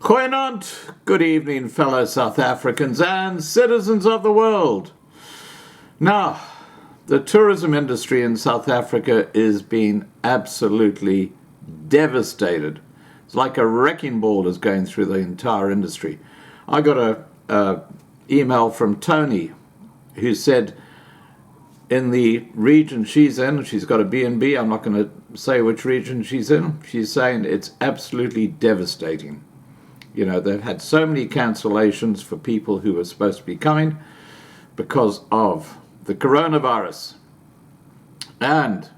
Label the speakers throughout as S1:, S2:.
S1: Koinant, good evening, fellow South Africans and citizens of the world. Now, the tourism industry in South Africa is being absolutely devastated. It's like a wrecking ball is going through the entire industry. I got a email from Tony who said in the region she's in, she's got a B&B, I'm not going to say which region she's in, she's saying it's absolutely devastating. You know, they've had so many cancellations for people who were supposed to be coming because of the coronavirus. And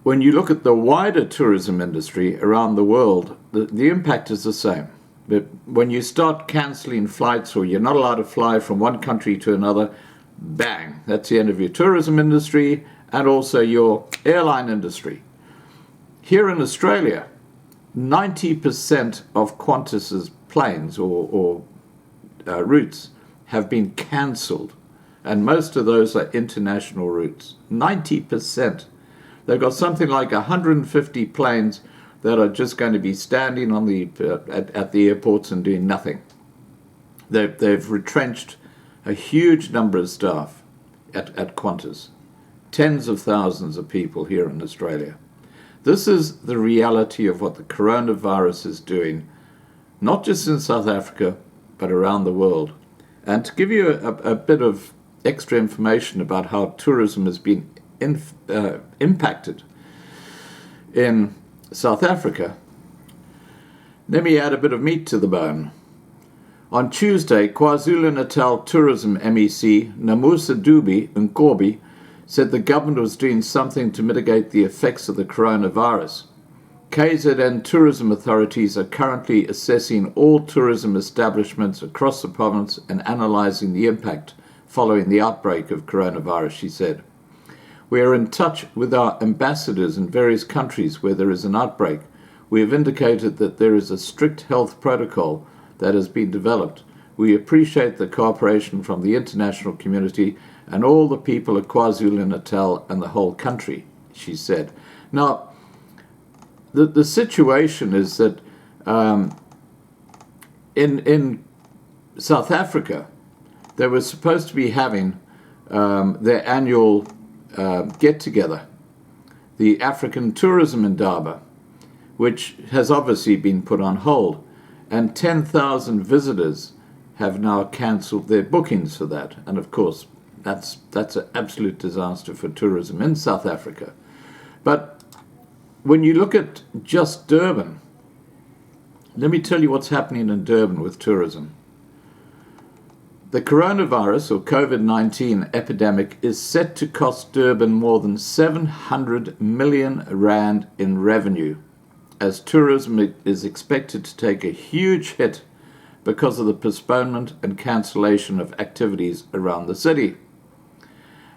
S1: when you look at the wider tourism industry around the world, the impact is the same. But when you start cancelling flights or you're not allowed to fly from one country to another, bang, that's the end of your tourism industry and also your airline industry. Here in Australia, 90% of Qantas's planes or routes have been cancelled, and most of those are international routes. 90%. They've got something like 150 planes that are just going to be standing on at the airports and doing nothing. They've retrenched a huge number of staff at Qantas, tens of thousands of people here in Australia. This is the reality of what the coronavirus is doing, not just in South Africa, but around the world. And to give you a bit of extra information about how tourism has been impacted in South Africa, let me add a bit of meat to the bone. On Tuesday, KwaZulu-Natal Tourism MEC Namusa Dubi Nkobi said the government was doing something to mitigate the effects of the coronavirus. KZN tourism authorities are currently assessing all tourism establishments across the province and analysing the impact following the outbreak of coronavirus, she said. We are in touch with our ambassadors in various countries where there is an outbreak. We have indicated that there is a strict health protocol that has been developed. We appreciate the cooperation from the international community and all the people of KwaZulu-Natal and the whole country, she said. Now, the situation is that in South Africa, they were supposed to be having their annual get-together, the African Tourism in Durban, which has obviously been put on hold, and 10,000 visitors have now cancelled their bookings for that. And of course, that's an absolute disaster for tourism in South Africa. But when you look at just Durban, let me tell you what's happening in Durban with tourism. The coronavirus or COVID-19 epidemic is set to cost Durban more than 700 million rand in revenue, as tourism is expected to take a huge hit because of the postponement and cancellation of activities around the city.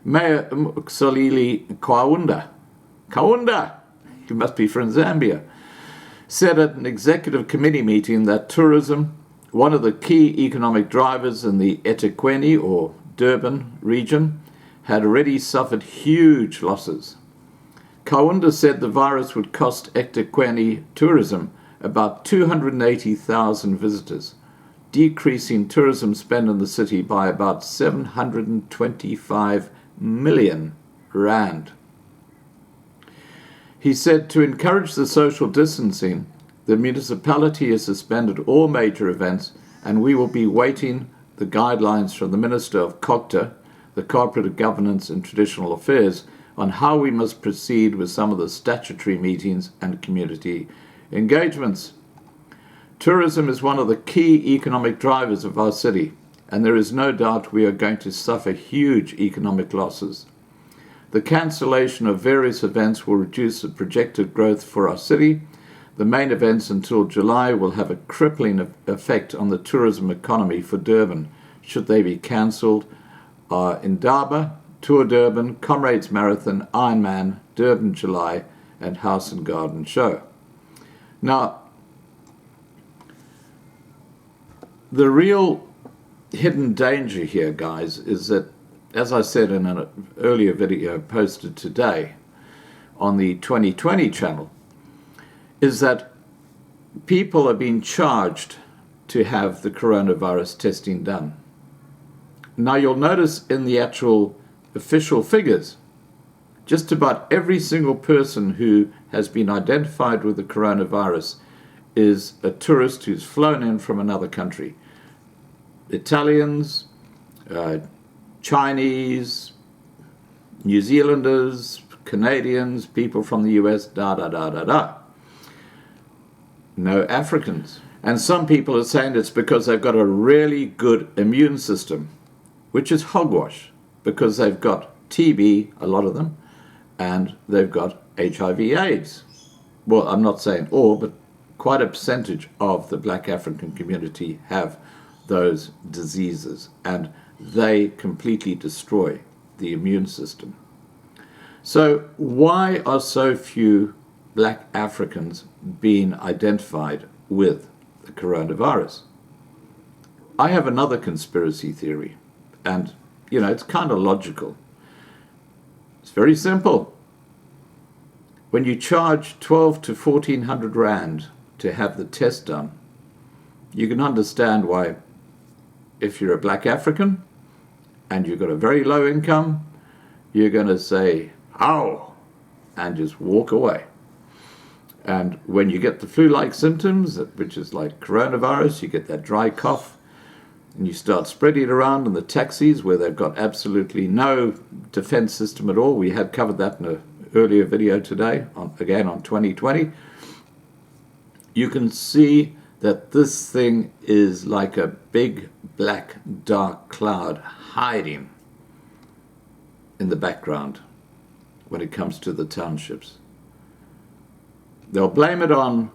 S1: Mayor Mxoleli Kaunda, he must be from Zambia, said at an executive committee meeting that tourism, one of the key economic drivers in the eThekwini or Durban region, had already suffered huge losses. Kaunda said the virus would cost eThekwini tourism about 280,000 visitors, decreasing tourism spend in the city by about 725 million rand. He said to encourage the social distancing, the municipality has suspended all major events, and we will be waiting the guidelines from the Minister of COGTA, the Cooperative Governance and Traditional Affairs, on how we must proceed with some of the statutory meetings and community engagements. Tourism is one of the key economic drivers of our city, and there is no doubt we are going to suffer huge economic losses. The cancellation of various events will reduce the projected growth for our city. The main events until July will have a crippling effect on the tourism economy for Durban, should they be cancelled. Indaba, Tour Durban, Comrades Marathon, Ironman, Durban July, and House and Garden Show. Now, the real hidden danger here, guys, is that, as I said in an earlier video posted today on the 2020 channel, is that people are being charged to have the coronavirus testing done. Now you'll notice in the actual official figures, just about every single person who has been identified with the coronavirus is a tourist who's flown in from another country. Italians, Chinese, New Zealanders, Canadians, people from the US, No Africans. And some people are saying it's because they've got a really good immune system, which is hogwash, because they've got TB, a lot of them, and they've got HIV/AIDS. Well, I'm not saying all, but quite a percentage of the black African community have those diseases, and they completely destroy the immune system. So why are so few black Africans being identified with the coronavirus? I have another conspiracy theory, and it's kind of logical. It's very simple. When you charge 12 to 1400 rand to have the test done, you can understand why, if you're a black African and you've got a very low income, you're going to say, "Ow," and just walk away. And when you get the flu-like symptoms, which is like coronavirus, you get that dry cough, and you start spreading it around in the taxis where they've got absolutely no defense system at all. We had covered that in an earlier video today, on 2020. You can see that this thing is like a big black dark cloud hiding in the background when it comes to the townships. They'll blame it on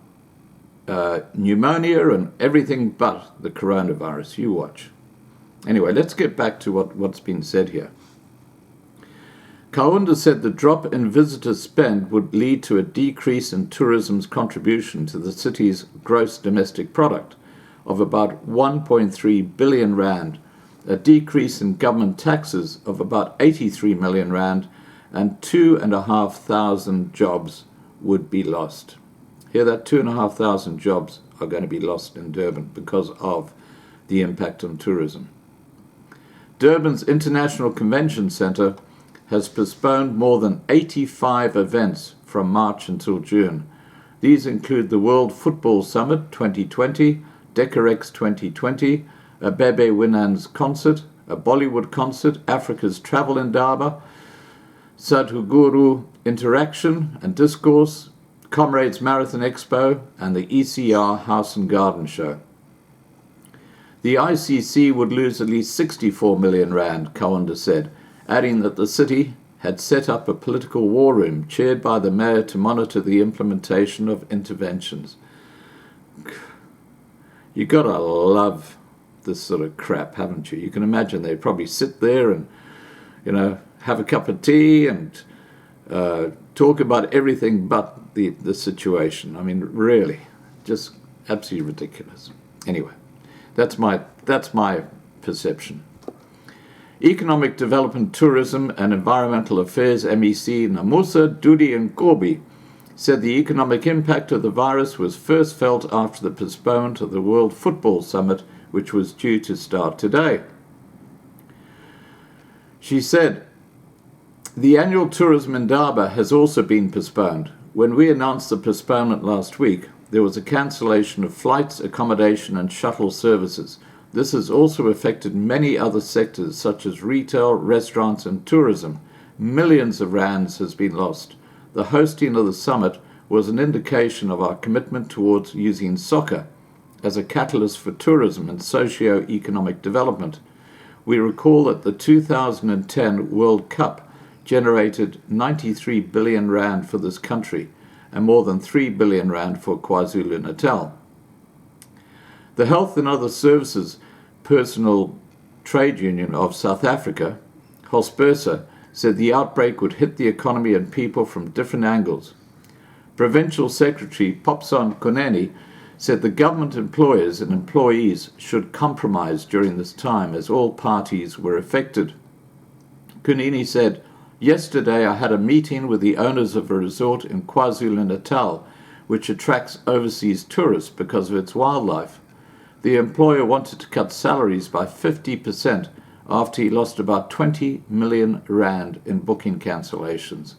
S1: pneumonia and everything but the coronavirus. You watch. Anyway, let's get back to what's been said here. Kaunda said the drop in visitor spend would lead to a decrease in tourism's contribution to the city's gross domestic product of about 1.3 billion rand, a decrease in government taxes of about 83 million rand, and 2,500 jobs would be lost. Hear that? 2,500 jobs are going to be lost in Durban because of the impact on tourism. Durban's International Convention Centre has postponed more than 85 events from March until June. These include the World Football Summit 2020, Decorex 2020, a Bebe Winans concert, a Bollywood concert, Africa's Travel Indaba, Sadhguru Interaction and Discourse, Comrades Marathon Expo, and the ECR House and Garden Show. The ICC would lose at least 64 million rand, Kaunda said, adding that the city had set up a political war room chaired by the mayor to monitor the implementation of interventions. You gotta love this sort of crap, haven't you? You can imagine they probably sit there and, have a cup of tea and talk about everything but the situation. I mean, really, just absolutely ridiculous. Anyway, that's my perception. Economic Development, Tourism and Environmental Affairs MEC Namusa Dudi Nkobi said the economic impact of the virus was first felt after the postponement of the World Football Summit, which was due to start today. She said, "The annual tourism indaba has also been postponed. When we announced the postponement last week, there was a cancellation of flights, accommodation and shuttle services. This has also affected many other sectors such as retail, restaurants and tourism. Millions of rands has been lost. The hosting of the summit was an indication of our commitment towards using soccer as a catalyst for tourism and socio-economic development. We recall that the 2010 World Cup generated 93 billion rand for this country and more than 3 billion rand for KwaZulu-Natal. The Health and Other Services Personal Trade Union of South Africa, HOSPERSA, said the outbreak would hit the economy and people from different angles. Provincial Secretary Popson Koneni said the government employers and employees should compromise during this time as all parties were affected. Koneni said, "Yesterday I had a meeting with the owners of a resort in KwaZulu-Natal which attracts overseas tourists because of its wildlife. The employer wanted to cut salaries by 50% after he lost about 20 million rand in booking cancellations.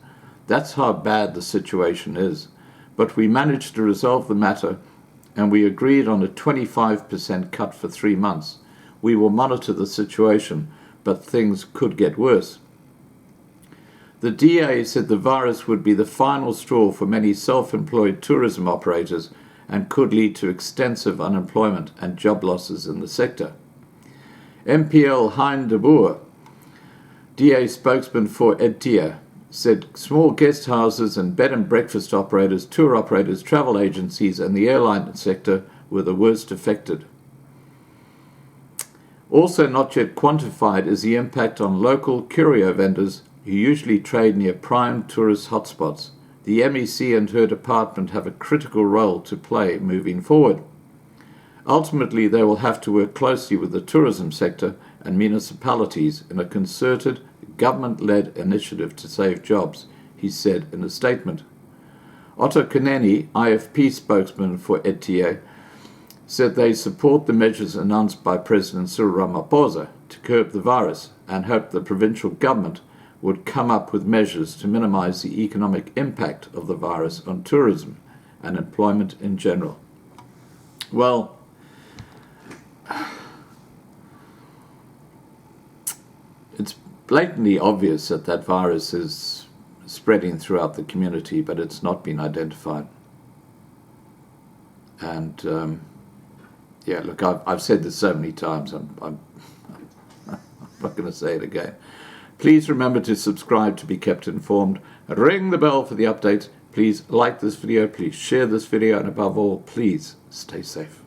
S1: That's how bad the situation is. But we managed to resolve the matter, and we agreed on a 25% cut for 3 months. We will monitor the situation, but things could get worse. The DA said the virus would be the final straw for many self-employed tourism operators and could lead to extensive unemployment and job losses in the sector. MPL Hein de Boer, DA spokesman for EDTA, said small guest houses and bed and breakfast operators, tour operators, travel agencies and the airline sector were the worst affected. Also not yet quantified is the impact on local curio vendors who usually trade near prime tourist hotspots. The MEC and her department have a critical role to play moving forward. Ultimately, they will have to work closely with the tourism sector and municipalities in a concerted, government-led initiative to save jobs, he said in a statement. Otto Kaneni, IFP spokesman for EDTA, said they support the measures announced by President Cyril Ramaphosa to curb the virus and hope the provincial government would come up with measures to minimize the economic impact of the virus on tourism and employment in general. Well, it's blatantly obvious that that virus is spreading throughout the community, but it's not been identified. And yeah, look, I've said this so many times, I'm not going to say it again. Please remember to subscribe to be kept informed. Ring the bell for the updates. Please like this video, please share this video, and above all, please stay safe.